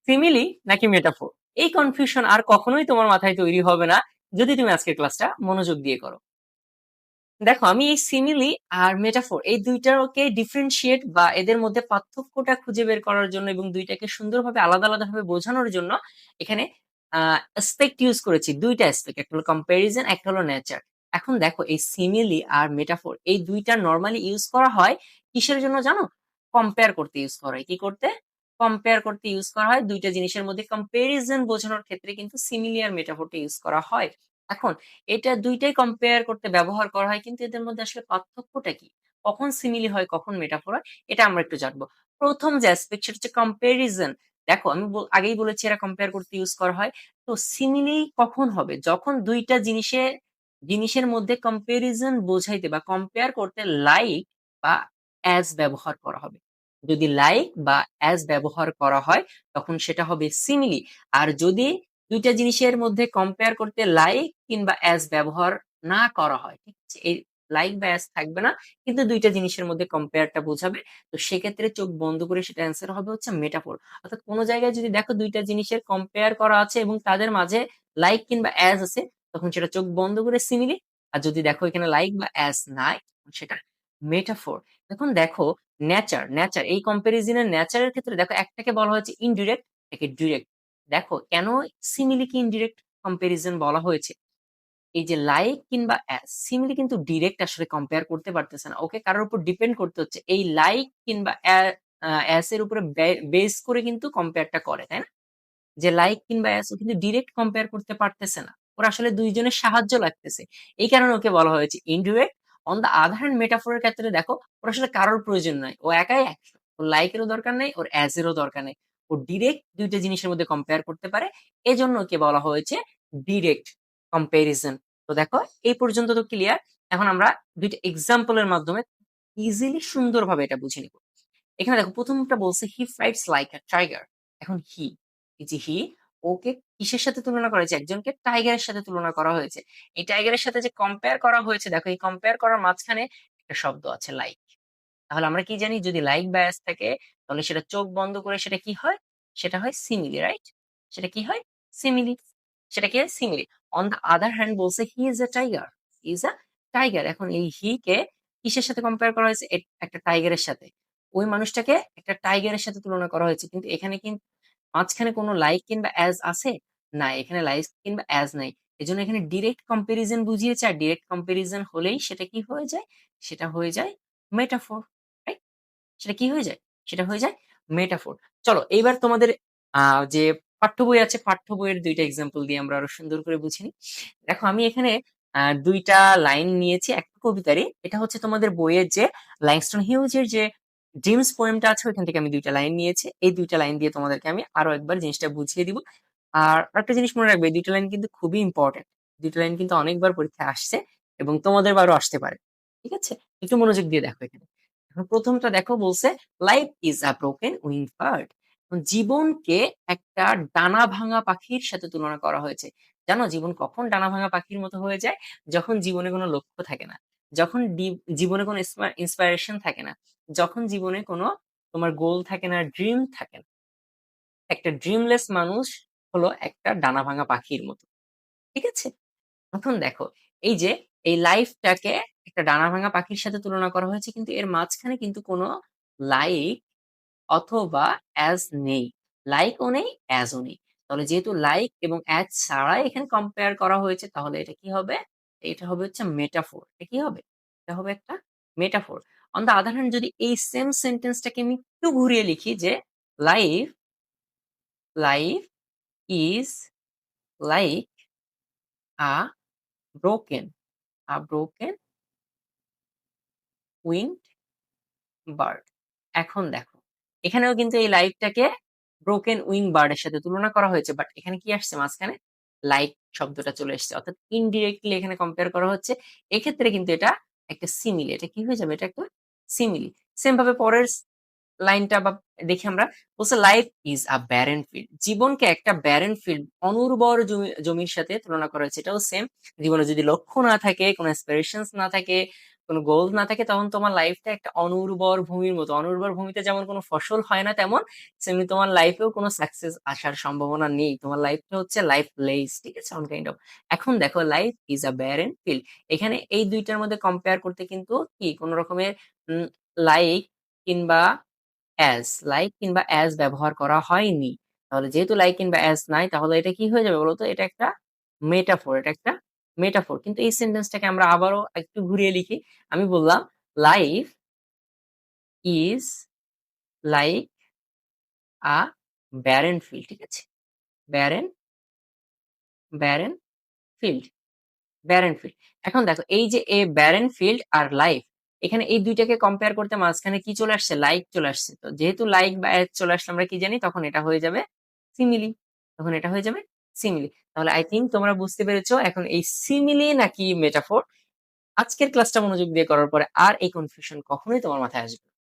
Simile নাকি metaphor, এই confusion আর কখনোই তোমার মাথায় তৈরি হবে না যদি তুমি আজকের ক্লাসটা মনোযোগ দিয়ে করো। দেখো, আমি এই সিমিলি আর মেটাফোর এই দুইটাকে ডিফারেন্সিয়েট বা এদের মধ্যে পার্থক্যটা খুঁজে বের করার জন্য এবং দুইটাকে সুন্দরভাবে আলাদা আলাদা ভাবে বোঝানোর জন্য এখানে অ্যাসপেক্ট ইউজ করেছি। দুইটা অ্যাসপেক্ট, একটা হলো কম্প্যারিজন, একটা হলো নেচার। এখন দেখো, এই সিমিলি আর মেটাফোর এই দুইটা নর্মালি ইউজ করা হয় কিসের জন্য জানো? কম্পেয়ার করতে ইউজ করা হয়। কি করতে? কম্পেয়ার করতে ইউজ করা হয়। দুইটা জিনিসের মধ্যে কম্প্যারিজন বোঝানোর ক্ষেত্রে কিন্তু সিমিলি আর মেটাফোরটা ইউজ করা হয়। এখন এটা দুইটাই কম্পেয়ার করতে ব্যবহার করা হয়, কিন্তু এদের মধ্যে আসলে পার্থক্যটা কি? কখন সিমিলি হয়, কখন মেটাফোর হয়, এটা আমরা একটু জানবো। প্রথম যে অ্যাসপেক্ট সেটা হচ্ছে কম্প্যারিজন। দেখো, আমি আগেই বলেছি এরা কম্পেয়ার করতে ইউজ করা হয়। তো সিমিলি কখন হবে? যখন দুইটা জিনিসের মধ্যে কম্প্যারিজন বোঝাইতে বা কম্পেয়ার করতে লাইক বা অ্যাজ ব্যবহার করা হবে। যদি লাইক বা অ্যাজ ব্যবহার করা হয় তখন সেটা হবে সিমিলি। আর যদি দুইটা জিনিসের মধ্যে কম্পেয়ার করতে লাইক কিংবা অ্যাজ ব্যবহার না করা হয়, ঠিক আছে, এই লাইক বা অ্যাজ থাকবে না, কিন্তু দুইটা জিনিসের মধ্যে কম্পেয়ারটা বোঝাবে, তো সেক্ষেত্রে চোখ বন্ধ করে সেটা অ্যান্সার হবে হচ্ছে মেটাফোর। অর্থাৎ কোনো জায়গায় যদি দেখো দুইটা জিনিসের কম্পেয়ার করা আছে এবং তাদের মাঝে লাইক কিংবা অ্যাজ আছে, তখন সেটা চোখ বন্ধ করে সিমিলি। আর যদি দেখো এখানে লাইক বা অ্যাজ নাই, তখন সেটা মেটাফোর। এখন দেখো, নেচার এই কম্পারিজনের নেচারের ক্ষেত্রে দেখো, একটাকে বলা হয়েছে ইনডিরেক্ট, একে ডিরেক্ট। দেখো কেন সিমিলিকে ইনডিরেক্ট কম্পারিজন বলা হয়েছে। এই যে লাইক কিংবা সিমিলি কিন্তু ডিরেক্ট আসলে কম্পেয়ার করতে পারতেছে না, ওকে কারোর উপর ডিপেন্ড করতে হচ্ছে। এই লাইক কিংবা অ্যাস এর উপরে বেস করে কিন্তু কম্পেয়ারটা করে, তাই না? যে লাইক কিংবা অ্যাস ও কিন্তু ডিরেক্ট কম্পেয়ার করতে পারতেছে না, ওর আসলে দুইজনের সাহায্য লাগতেছে। এই কারণে ওকে বলা হয়েছে indirect. On the other hand মেটাফোরের ক্ষেত্রে দেখো, ওর আসলে কারোর প্রয়োজন নাই, ও একাই 100। ওর লাইকেরও দরকার নেই, ওর অ্যাজ এরও দরকার নেই। ও ডিরেক্ট দুইটা জিনিসের মধ্যে কম্পেয়ার করতে পারে, এজন্য ওকে বলা হয়েছে ডিরেক্ট কম্পারিজন। তো দেখো, এই পর্যন্ত তো ক্লিয়ার। এখন আমরা দুইটা এক্সাম্পলের মাধ্যমে ইজিলি সুন্দরভাবে এটা বুঝে নিব। এখানে দেখো, প্রথমটা বলছে হি ফাইটস লাইক আ টাইগার। এখন এই যে ওকে কিসের সাথে তুলনা করা হয়েছে? একজনকে টাইগারের সাথে তুলনা করা হয়েছে। এই টাইগারের সাথে যে কম্পেয়ার করা হয়েছে, দেখো এই কম্পেয়ার করার মাঝখানে একটা শব্দ আছে লাইক। তাহলে আমরা কি জানি? যদি লাইক বায়াস থাকে তাহলে সেটা চোখ বন্ধ করে সেটা কি হয়? সেটা হয় সিমিলি, রাইট? সেটা কি হয়? সিমিলি। সেটা কি হয়? Simile. On the other hand বলছে he is a tiger. He is a tiger. এখন এই হি কে কিসের সাথে কম্পেয়ার করা হয়েছে? একটা টাইগারের সাথে। ওই মানুষটাকে একটা টাইগারের সাথে তুলনা করা হয়েছে, কিন্তু এখানে কিন্তু মাঝখানে কোনো লাইক কিংবা অ্যাজ আছে? না, এখানে লাইক কিংবা অ্যাজ নাই। এজন্য এখানে ডিরেক্ট কম্পারিজন বুঝিয়েছে, আর ডিরেক্ট কম্পারিজন হলেই সেটা কি হয়ে যায়? সেটা হয়ে যায় মেটাফোর, রাইট? সেটা কি হয়ে যায়? সেটা হয়ে যায় মেটাফোর। চলো এইবার তোমাদের যে পাঠ্য বই আছে, পাঠ্য বইয়ের দুইটা এক্সাম্পল দিয়ে আমরা আরো সুন্দর করে বুঝি নিই। দেখো, আমি এখানে দুইটা লাইন নিয়েছি একটা কবিতারই। এটা হচ্ছে তোমাদের বইয়ের যে ল্যাংস্টন হিউজের যে ড্রিমস পোয়েমটা আছে, ওইখান থেকে আমি দুইটা লাইন নিয়েছি। এই দুইটা লাইন দিয়ে তোমাদেরকে আমি আরো একবার জিনিসটা বুঝিয়ে দিব। আর একটা জিনিস মনে রাখবে, এই দুইটা লাইন কিন্তু খুবই ইম্পর্টেন্ট। দুইটা লাইন কিন্তু অনেকবার পরীক্ষায় আসছে এবং তোমাদের বারও আসতে পারে। ঠিক আছে, একটু মনোযোগ দিয়ে দেখো এখানে। এখন প্রথমটা দেখো, বলছে life is a broken wing bird. জীবনকে একটা ডানা ভাঙা পাখির সাথে তুলনা করা হয়েছে। জানো জীবন কখন ডানা ভাঙা পাখির মতো হয়ে যায়? যখন জীবনে কোনো লক্ষ্য থাকে না, যখন জীবনে কোনো ইন্সপায়ারেশন থাকে না, যখন জীবনে কোনো তোমার গোল থাকে না, ড্রিম থাকে না। একটা ড্রিমলেস মানুষ হলো একটা ডানা ভাঙা পাখির মতো। ঠিক আছে? এখন দেখো, এই যে এই লাইফটাকে একটা ডানা ভাঙা পাখির সাথে তুলনা করা হয়েছে, কিন্তু এর মাঝখানে কিন্তু কোনো লাইক অথবা অ্যাজ নেই। লাইকও নেই, অ্যাজও নেই। তাহলে যেহেতু লাইক এবং অ্যাজ ছাড়াই এখানে কম্পেয়ার করা হয়েছে, তাহলে এটা কি হবে? এটা হবে হচ্ছে মেটাফোর। এটা কি হবে? এটা হবে একটা metaphor. On the other hand, যদি এই সেম সেন্টেন্সটাকে আমি একটু ঘুরিয়ে লিখি যে life life is like a broken broken winked bird. এখন দেখো, এখানেও কিন্তু এই লাইফটাকে ব্রোকেন উইং বার্ড এর সাথে তুলনা করা হয়েছে, বাট এখানে কি আসছে মাঝখানে? লাইক শব্দটা চলে এসেছে, অর্থাৎ ইনডিরেক্টলি এখানে কম্পেয়ার করা হচ্ছে। এক্ষেত্রে কিন্তু এটা একটা সিমিলি। এটা কি হয়ে যাবে? এটা একটা সিমিলি। সেম ভাবে পরের লাইনটা বা দেখি আমরা, বলছে life is a barren field. জীবনকে একটা ব্যারেন ফিল্ড, অনুর্বর জমির সাথে তুলনা করা হয়েছে। এটাও সেম। জীবনে যদি লক্ষ্য না থাকে, কোনো অ্যাসপিরেশনস না থাকে, কোনো গোল না থাকে তখন তোমার লাইফটা একটা অনুর্বর ভূমির মতো। অনুর্বর ভূমিতে যেমন কোনো ফসল হয় না তেমন সেমনি তোমার লাইফেও কোনো সাকসেস আসার সম্ভাবনা নেই। তোমার লাইফটা হচ্ছে লাইফলেস, ঠিক আছে? On kind of. এখন দেখো life is a barren field. এখানে এই ২ টার মধ্যে কম্পেয়ার করতে কিন্তু কি কোন রকমের উম লাইক কিংবা লাইক কিংবা অ্যাজ ব্যবহার করা হয়নি। তাহলে যেহেতু লাইক কিংবা অ্যাজ নাই তাহলে এটা কি হয়ে যাবে বলতো? এটা একটা মেটাফর। এটা একটা মেটাফর। কিন্তু এই সেন্টেন্সটাকে আমরা আবারও একটু ঘুরিয়ে লিখি। আমি বললাম, life is like a barren field. ঠিক আছে? Barren, barren field, barren field. এখন দেখো এই যে ব্যারেন ফিল্ড আর লাইফ, এখানে এই ২ টাকে কম্পেয়ার করতে মাঝখানে কি চলে আসছে? লাইক চলে আসছে। তো যেহেতু লাইক বা এজ চলে আসলে আমরা কি জানি? তখন এটা হয়ে যাবে সিমিলি। তখন এটা হয়ে যাবে সিমিলি। তাহলে I থিংক তোমরা বুঝতে পেরেছ এখন এই সিমিলি নাকি মেটাফর আজকের ক্লাসটা মনোযোগ দিয়ে করার পরে আর এই কনফিউশন কখনোই তোমার মাথায় আসবে না।